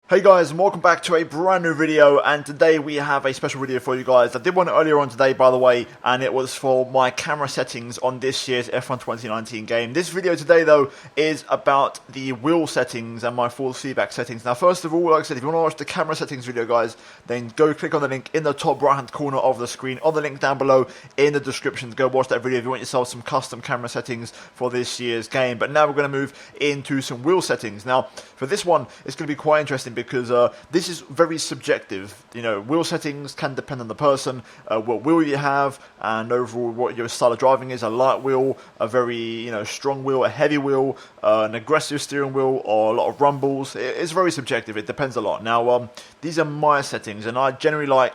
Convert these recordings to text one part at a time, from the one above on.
Hey guys, and welcome back to a brand new video, and today we have a special video for you guys. I did one earlier on today, by the way, and it was for my camera settings on this year's F1 2019 game. This video today, though, is about the wheel settings and my force feedback settings. Now, first of all, like I said, if you want to watch the camera settings video, guys, then go click on the link in the top right-hand corner of the screen, or the link down below in the description to go watch that video if you want yourself some custom camera settings for this year's game. But now we're going to move into some wheel settings. Now, for this one, it's going to be quite interesting because this is very subjective. You know, wheel settings can depend on the person, what wheel you have, and overall what your style of driving is. A light wheel, a very strong wheel, a heavy wheel, an aggressive steering wheel, or a lot of rumbles. It's very subjective. It depends a lot. Now, these are my settings, and I generally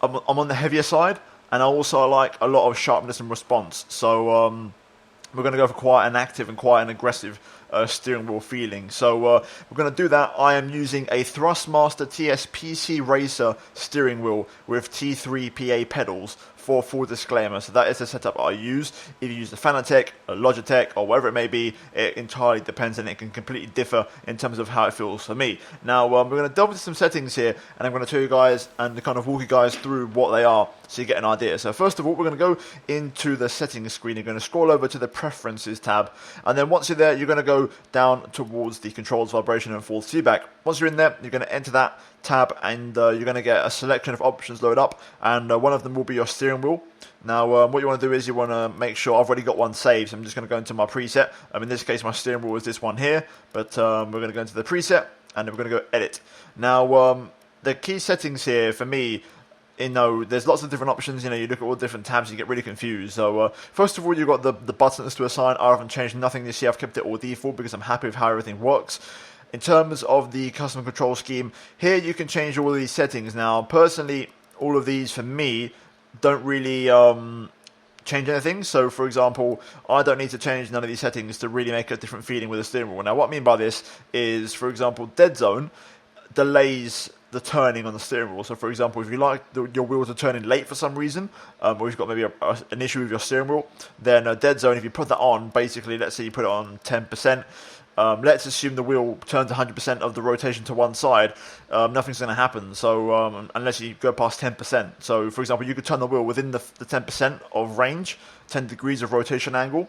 I'm on the heavier side, and I also like a lot of sharpness and response. So we're going to go for quite an active and quite an aggressive steering wheel feeling. So we're going to do that. I am using a Thrustmaster TS PC Racer steering wheel with T3 PA pedals for full disclaimer. So that is the setup I use. If you use the Fanatec, a Logitech, or whatever it may be, it entirely depends, and it can completely differ in terms of how it feels for me. Now, we're going to delve into some settings here, and I'm going to tell you guys and kind of walk you guys through what they are so you get an idea. So first of all, we're going to go into the settings screen. You're going to scroll over to the Preferences tab, and then once you're there, you're going to go down towards the Controls, Vibration, and Force Feedback. Once you're in there, you're going to enter that tab, and you're going to get a selection of options load up, and one of them will be your steering wheel. Now, what you want to do is you want to make sure I've already got one saved, so I'm just going to go into my preset. In this case, my steering wheel is this one here, but we're going to go into the preset, and then we're going to go edit. Now, the key settings here for me, there's lots of different options. You look at all the different tabs, you get really confused. So first of all, you've got the buttons to assign. I haven't changed nothing this year. I've kept it all default because I'm happy with how everything works. In terms of the custom control scheme, here you can change all of these settings. Now, personally, all of these for me don't really change anything. So, for example, I don't need to change none of these settings to really make a different feeling with the steering wheel. Now, what I mean by this is, for example, dead zone delays the turning on the steering wheel. So, for example, if you like your wheel to turn in late for some reason, or you've got maybe an issue with your steering wheel, then dead zone, if you put that on, basically, let's say you put it on 10%, let's assume the wheel turns 100% of the rotation to one side, nothing's going to happen. So unless you go past 10%. So, for example, you could turn the wheel within the 10% of range, 10 degrees of rotation angle,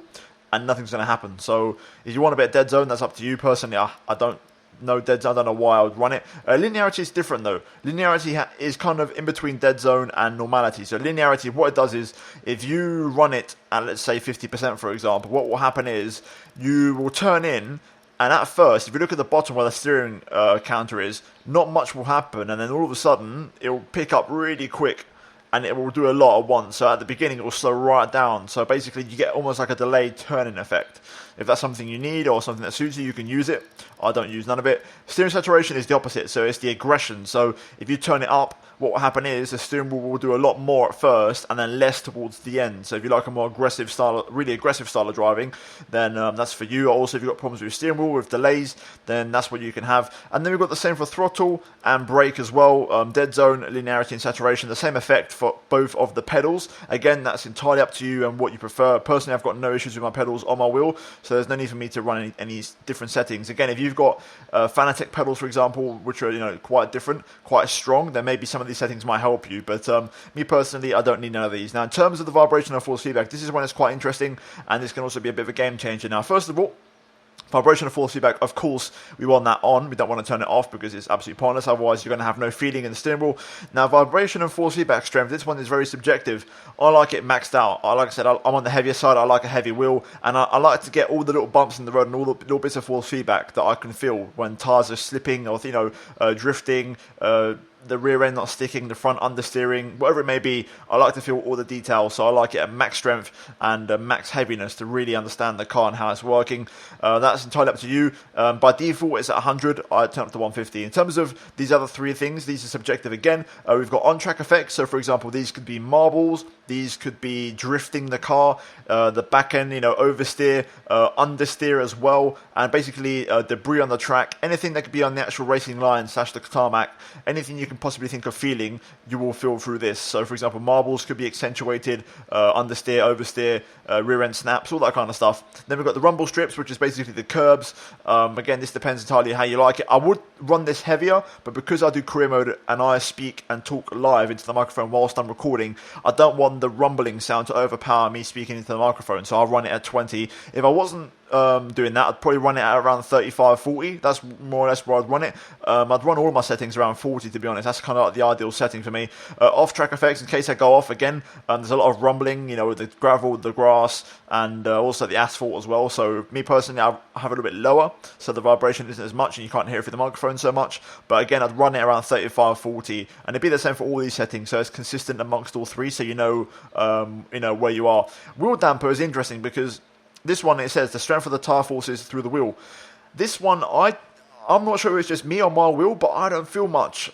and nothing's going to happen. So if you want a bit of dead zone, that's up to you. Personally, I don't know dead zone. I don't know why I would run it. Linearity is different though. Linearity is kind of in between dead zone and normality. So linearity, what it does is, if you run it at, let's say, 50%, for example, what will happen is you will turn in, and at first, if you look at the bottom where the steering counter is, not much will happen, and then all of a sudden, it will pick up really quick, and it will do a lot at once. So at the beginning, it will slow right down. So basically, you get almost like a delayed turning effect. If that's something you need or something that suits you, you can use it. I don't use none of it. Steering saturation is the opposite, so it's the aggression. So if you turn it up, what will happen is the steering wheel will do a lot more at first and then less towards the end. So if you like a more aggressive style, really aggressive style of driving, then that's for you. Also, if you've got problems with your steering wheel, with delays, then that's what you can have. And then we've got the same for throttle and brake as well. Dead zone, linearity, and saturation, the same effect for both of the pedals. Again, that's entirely up to you and what you prefer. Personally, I've got no issues with my pedals on my wheel, so there's no need for me to run any different settings. Again, if you've got Fanatec pedals, for example, which are quite different, quite strong, then maybe some of these settings might help you. But me personally, I don't need none of these. Now, in terms of the vibration and force feedback, this is when it's quite interesting, and this can also be a bit of a game changer. Now, first of all, vibration and force feedback, of course, we want that on. We don't want to turn it off because it's absolutely pointless. Otherwise, you're going to have no feeling in the steering wheel. Now, vibration and force feedback strength, this one is very subjective. I like it maxed out. Like I said, I'm on the heavier side. I like a heavy wheel. And I like to get all the little bumps in the road and all the little bits of force feedback that I can feel when tires are slipping or, drifting, the rear end not sticking, the front understeering, whatever it may be. I like to feel all the details, so I like it at max strength and max heaviness to really understand the car and how it's working. That's entirely up to you. By default, it's at 100. I turn up to 150. In terms of these other three things, these are subjective again. We've got on-track effects. So, for example, these could be marbles. These could be drifting the car, the back end, oversteer, understeer as well, and basically debris on the track. Anything that could be on the actual racing line / the tarmac. Anything you can can possibly think of feeling, you will feel through this. So for example, marbles could be accentuated, understeer, oversteer, rear end snaps, all that kind of stuff. Then we've got the rumble strips, which is basically the curbs. Again, this depends entirely how you like it. I would run this heavier, but because I do career mode and I speak and talk live into the microphone whilst I'm recording, I don't want the rumbling sound to overpower me speaking into the microphone, so I'll run it at 20. If I wasn't doing that, I'd probably run it at around 35, 40. That's more or less where I'd run it. I'd run all my settings around 40, to be honest. That's kind of like the ideal setting for me. Off-track effects, in case I go off again, there's a lot of rumbling, with the gravel, the grass, and also the asphalt as well. So me personally, I have it a little bit lower, so the vibration isn't as much and you can't hear it through the microphone so much. But again, I'd run it around 35, 40, and it'd be the same for all these settings, so it's consistent amongst all three, so you know where you are. Wheel damper is interesting because this one, it says the strength of the tire forces through the wheel. This one, I'm not sure if it's just me on my wheel, but I don't feel much,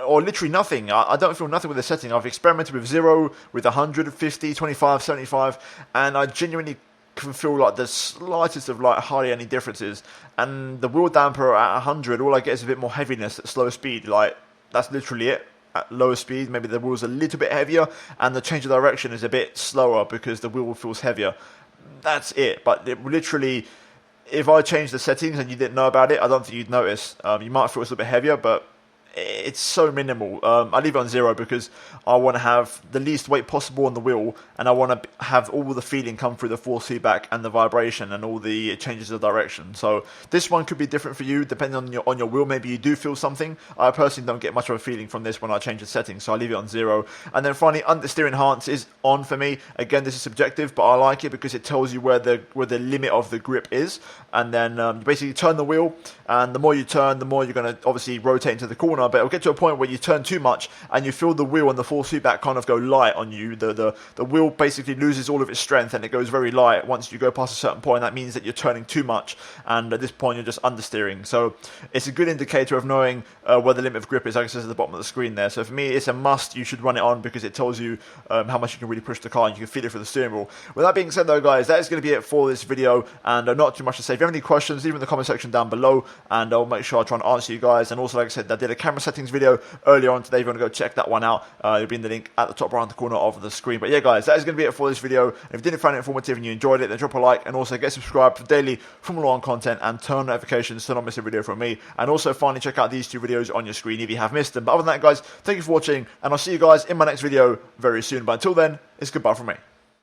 or literally nothing. I don't feel nothing with the setting. I've experimented with 0, with 100, 50, 25, 75, and I genuinely can feel like the slightest of hardly any differences. And the wheel damper at 100, all I get is a bit more heaviness at slow speed. That's literally it. At lower speed, maybe the wheel's a little bit heavier, and the change of direction is a bit slower because the wheel feels heavier. That's it. But it literally, if I changed the settings and you didn't know about it, I don't think you'd notice. You might feel it's a little bit heavier, but it's so minimal. I leave it on 0 because I want to have the least weight possible on the wheel, and I want to have all the feeling come through the force feedback and the vibration and all the changes of direction. So this one could be different for you depending on your wheel. Maybe you do feel something. I personally don't get much of a feeling from this when I change the settings, so I leave it on 0. And then finally, Understeer Enhance is on for me. Again, this is subjective, but I like it because it tells you where the limit of the grip is. And then you basically turn the wheel, and the more you turn, the more you're going to obviously rotate into the corner. But it'll get to a point where you turn too much and you feel the wheel and the force feedback kind of go light on you. The wheel basically loses all of its strength and it goes very light once you go past a certain point. That means that you're turning too much, and at this point you're just understeering. So it's a good indicator of knowing where the limit of grip is, like it says at the bottom of the screen there. So for me, it's a must. You should run it on because it tells you how much you can really push the car, and you can feel it through the steering wheel. With that being said though, guys, that is going to be it for this video, and not too much to say. If you have any questions, leave them in the comment section down below, and I'll make sure I try and answer you guys. And also, like I said, I did a camera settings video earlier on today. If you want to go check that one out, it'll be in the link at the top right hand corner of the screen. But yeah, guys, that is going to be it for this video. If you didn't find it informative and you enjoyed it, then drop a like, and also get subscribed for daily Formula 1 content, and turn on notifications so not miss a video from me. And also finally check out these 2 videos on your screen if you have missed them. But other than that, guys, thank you for watching, and I'll see you guys in my next video very soon. But until then, it's goodbye from me.